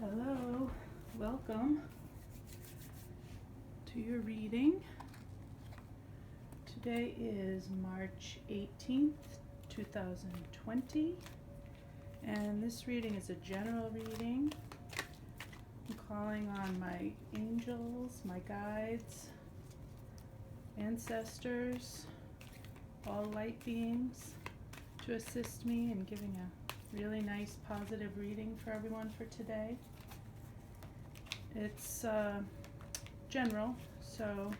Hello, welcome to your reading. Today is March 18th, 2020, and this reading is a general reading. I'm calling on my angels, my guides, ancestors, all light beings to assist me in giving a really nice positive reading for everyone for today. It's general, so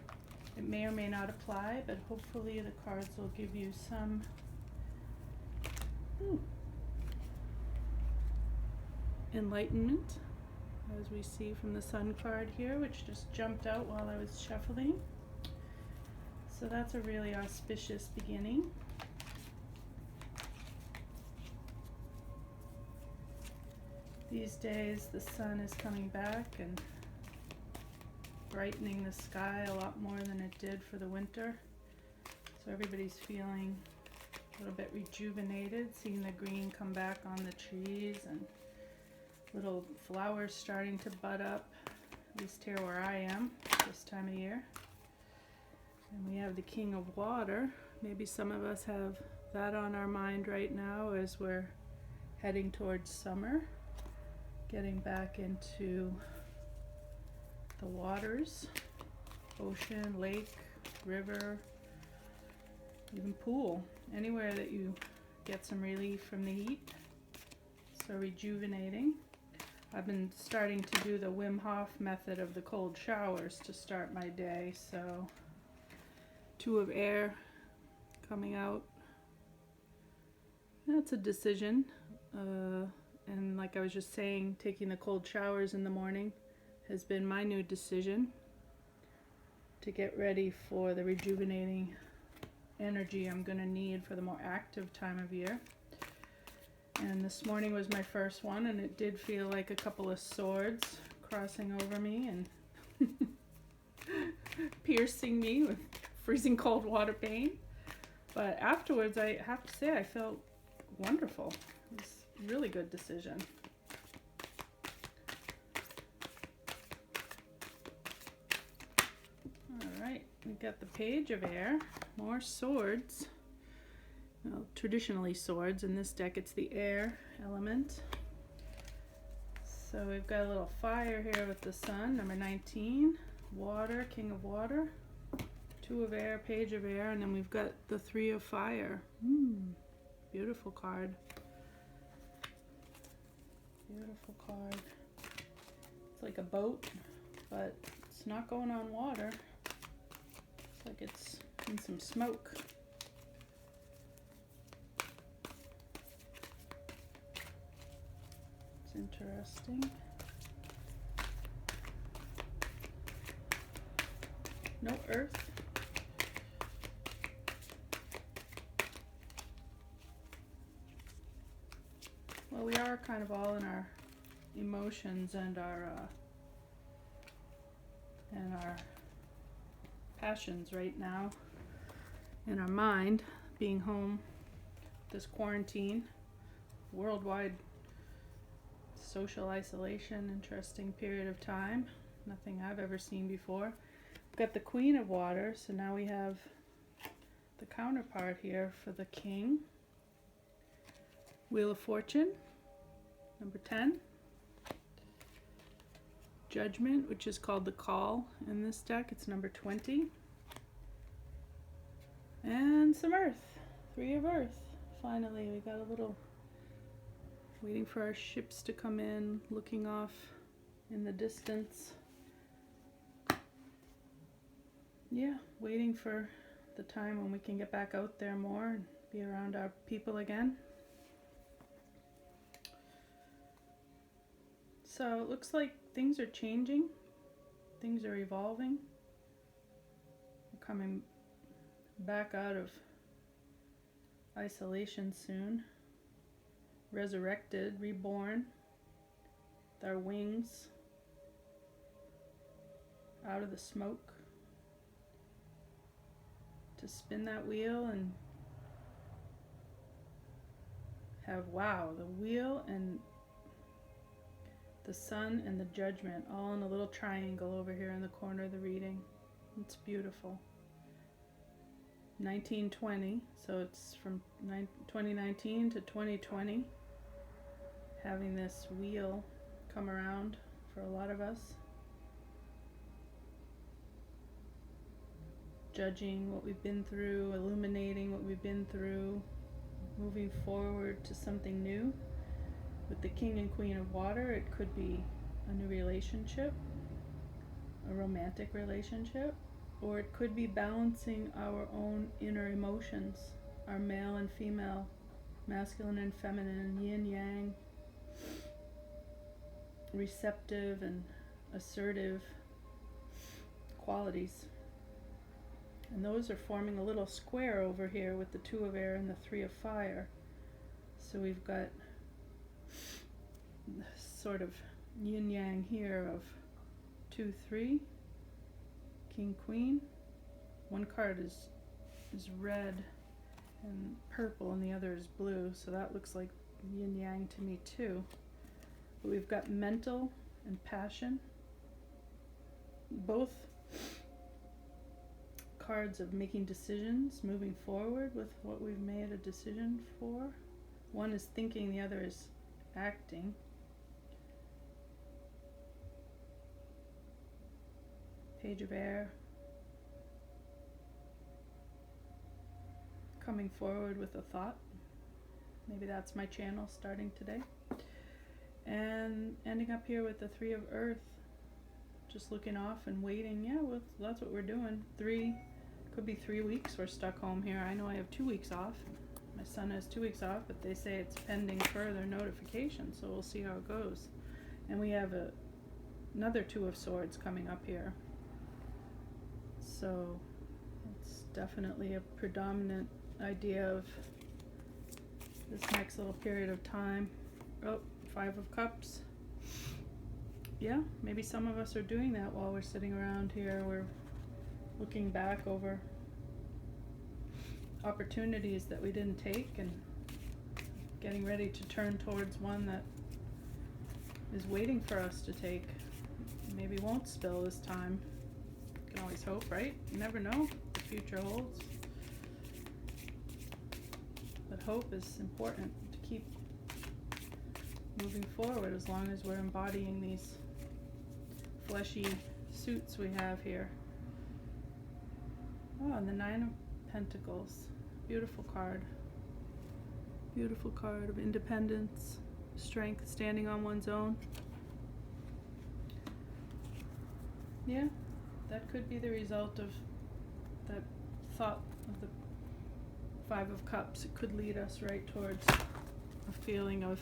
it may or may not apply, but hopefully the cards will give you some enlightenment, as we see from the Sun card here, which just jumped out while I was shuffling. So that's a really auspicious beginning. These days the sun is coming back and brightening the sky a lot more than it did for the winter. So everybody's feeling a little bit rejuvenated, seeing the green come back on the trees and little flowers starting to bud up, at least here where I am this time of year. And we have the King of Water. Maybe some of us have that on our mind right now as we're heading towards summer. Getting back into the waters, ocean, lake, river, even pool, anywhere that you get some relief from the heat. So rejuvenating. I've been starting to do the Wim Hof method of the cold showers to start my day. So 2 of air coming out. That's a decision. And like I was just saying, taking the cold showers in the morning has been my new decision to get ready for the rejuvenating energy I'm going to need for the more active time of year. And this morning was my first one, and it did feel like a couple of swords crossing over me and piercing me with freezing cold water pain. But afterwards, I have to say, I felt wonderful. It was a really good decision. Alright, we got the Page of Air, more swords. Well, traditionally swords. In this deck it's the air element. So we've got a little fire here with the sun, number 19. Water, King of Water. 2 of Air, Page of Air, and then we've got the 3 of Fire. Beautiful card. Beautiful card. It's like a boat, but it's not going on water. It's like it's in some smoke. It's interesting. No earth. Well, we are kind of all in our emotions and our passions right now, in our mind, being home, this quarantine, worldwide social isolation, interesting period of time, nothing I've ever seen before. We've got the Queen of Water, so now we have the counterpart here for the King. Wheel of Fortune, number 10. Judgment, which is called the Call in this deck, it's number 20. And some Earth, 3 of Earth. Finally, we got a little, waiting for our ships to come in, looking off in the distance. Yeah, waiting for the time when we can get back out there more and be around our people again. So it looks like things are changing, things are evolving. We're coming back out of isolation soon, resurrected, reborn, with our wings out of the smoke to spin that wheel and have, wow, the wheel and the Sun and the Judgment, all in a little triangle over here in the corner of the reading. It's beautiful. 1920, so it's from 2019 to 2020, having this wheel come around for a lot of us. Judging what we've been through, illuminating what we've been through, moving forward to something new. With the King and Queen of Water, it could be a new relationship, a romantic relationship, or it could be balancing our own inner emotions, our male and female, masculine and feminine, yin yang, receptive and assertive qualities. And those are forming a little square over here with the Two of Air and the Three of Fire. So we've got sort of yin yang here of 2, 3, King, Queen. One card is red and purple and the other is blue, so that looks like yin yang to me too. But we've got mental and passion, both cards of making decisions, moving forward with what we've made a decision for. One is thinking, the other is acting. Page of Air, coming forward with a thought. Maybe that's my channel starting today. And ending up here with the Three of Earth, just looking off and waiting. Yeah, well, that's what we're doing. Could be 3 weeks we're stuck home here. I know I have 2 weeks off. My son has 2 weeks off, but they say it's pending further notification, so we'll see how it goes. And we have another Two of Swords coming up here. So it's definitely a predominant idea of this next little period of time. Oh, Five of Cups. Yeah, maybe some of us are doing that while we're sitting around here. We're looking back over opportunities that we didn't take and getting ready to turn towards one that is waiting for us to take. Maybe won't spill this time. You can always hope, right? You never know what the future holds. But hope is important to keep moving forward as long as we're embodying these fleshy suits we have here. Oh, and the Nine of Pentacles. Beautiful card. Beautiful card of independence, strength, standing on one's own. Yeah, that could be the result of that thought of the Five of Cups. It could lead us right towards a feeling of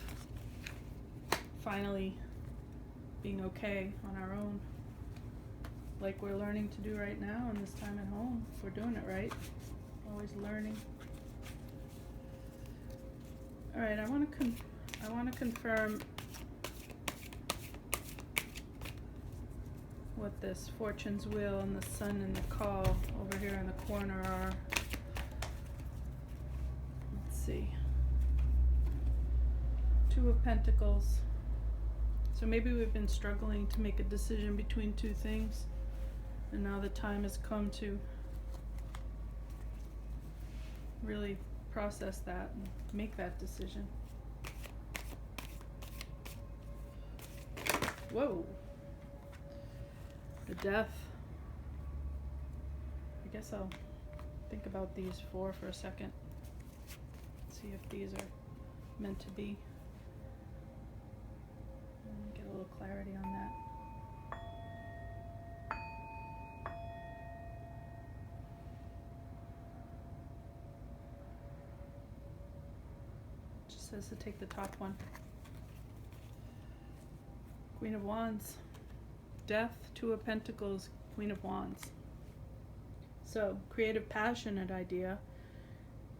finally being okay on our own, like we're learning to do right now in this time at home. If we're doing it right, always learning. All right, I want to confirm what this Fortune's Wheel and the Sun and the Call over here in the corner are. Let's see. Two of Pentacles. So maybe we've been struggling to make a decision between two things, and now the time has come to really process that and make that decision. Whoa. The Death. I guess I'll think about these four for a second. See if these are meant to be. Get a little clarity on that. Just says to take the top one. Queen of Wands. Death, Two of Pentacles, Queen of Wands. So, creative, passionate idea,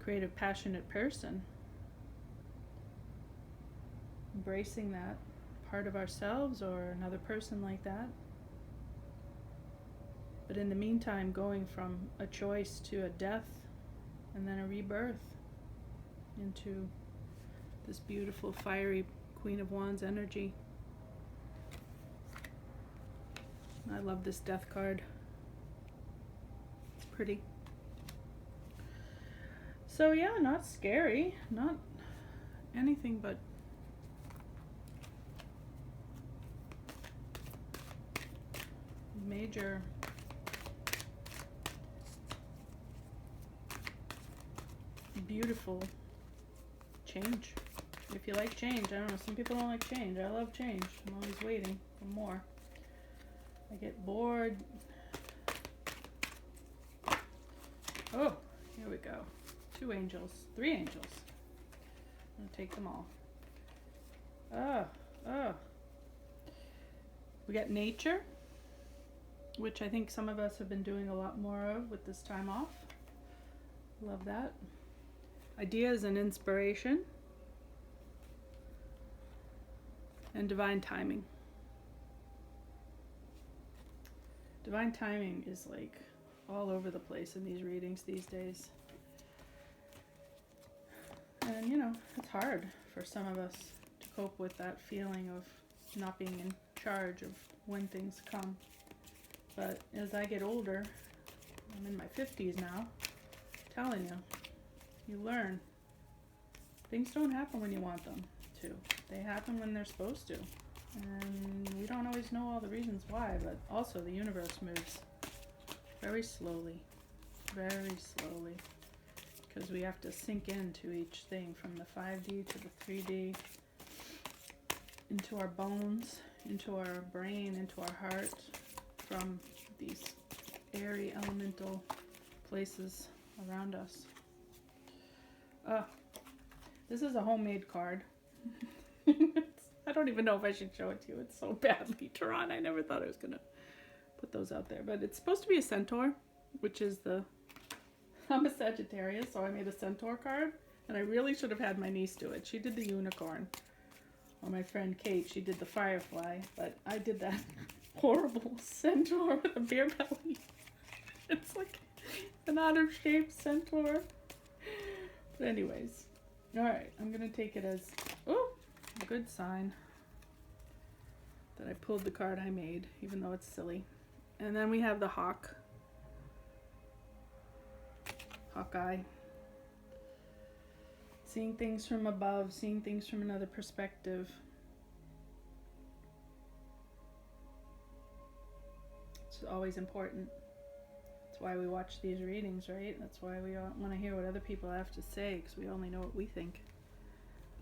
creative, passionate person. Embracing that part of ourselves or another person like that. But in the meantime, going from a choice to a death and then a rebirth into this beautiful, fiery Queen of Wands energy. I love this death card. It's pretty. So yeah, not scary, not anything but major beautiful change. If you like change, I don't know, some people don't like change. I love change. I'm always waiting for more. I get bored. Oh, here we go. 2 angels, 3 angels. I'm gonna take them all. We got nature, which I think some of us have been doing a lot more of with this time off. Love that. Ideas and inspiration. And divine timing. Divine timing is like all over the place in these readings these days. And you know, it's hard for some of us to cope with that feeling of not being in charge of when things come. But as I get older, I'm in my 50s now, I'm telling you, you learn. Things don't happen when you want them to. They happen when they're supposed to. And we don't always know all the reasons why, but also the universe moves very slowly, because we have to sink into each thing, from the 5D to the 3D, into our bones, into our brain, into our heart, from these airy elemental places around us. This is a homemade card. I don't even know if I should show it to you. It's so badly drawn. I never thought I was going to put those out there. But it's supposed to be a centaur, which is the... I'm a Sagittarius, so I made a centaur card. And I really should have had my niece do it. She did the unicorn. Or my friend Kate, she did the firefly. But I did that horrible centaur with a beer belly. It's like an out-of-shape centaur. But anyways. Alright, I'm going to take it as... Oh! A good sign that I pulled the card I made, even though it's silly. And then we have the Hawkeye. Seeing things from above, seeing things from another perspective. It's always important. That's why we watch these readings, right? That's why we want to hear what other people have to say, because we only know what we think.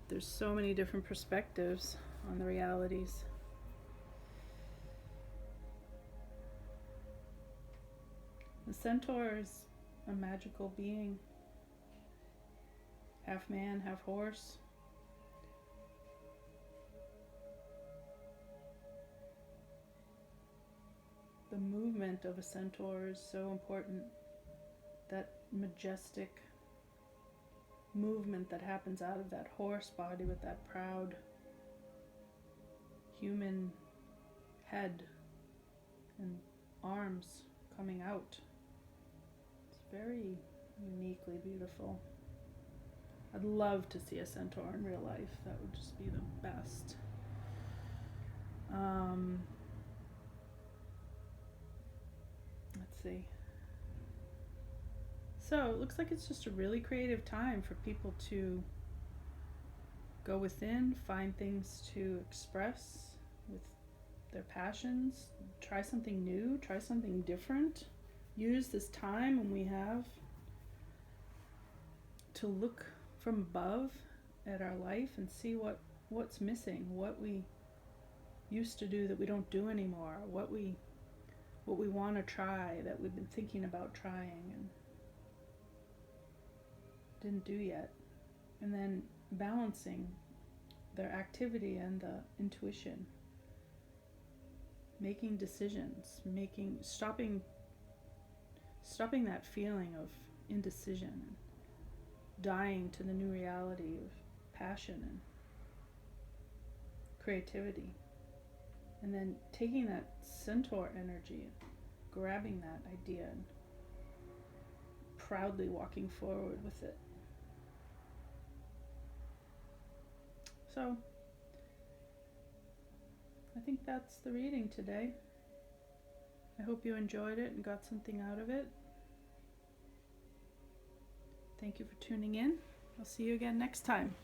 There's so many different perspectives on the realities. The centaur is a magical being. Half man, half horse. The movement of a centaur is so important. That majestic movement that happens out of that horse body with that proud human head and arms coming out. It's very uniquely beautiful. I'd love to see a centaur in real life. That would just be the best. Let's see. So it looks like it's just a really creative time for people to go within, find things to express with their passions, try something new, try something different. Use this time when we have to look from above at our life and see what's missing, what we used to do that we don't do anymore, what we want to try that we've been thinking about trying and didn't do yet. And then balancing their activity and the intuition, making decisions, stopping that feeling of indecision, dying to the new reality of passion and creativity, and then taking that centaur energy, grabbing that idea and proudly walking forward with it. So I think that's the reading today. I hope you enjoyed it and got something out of it. Thank you for tuning in. I'll see you again next time.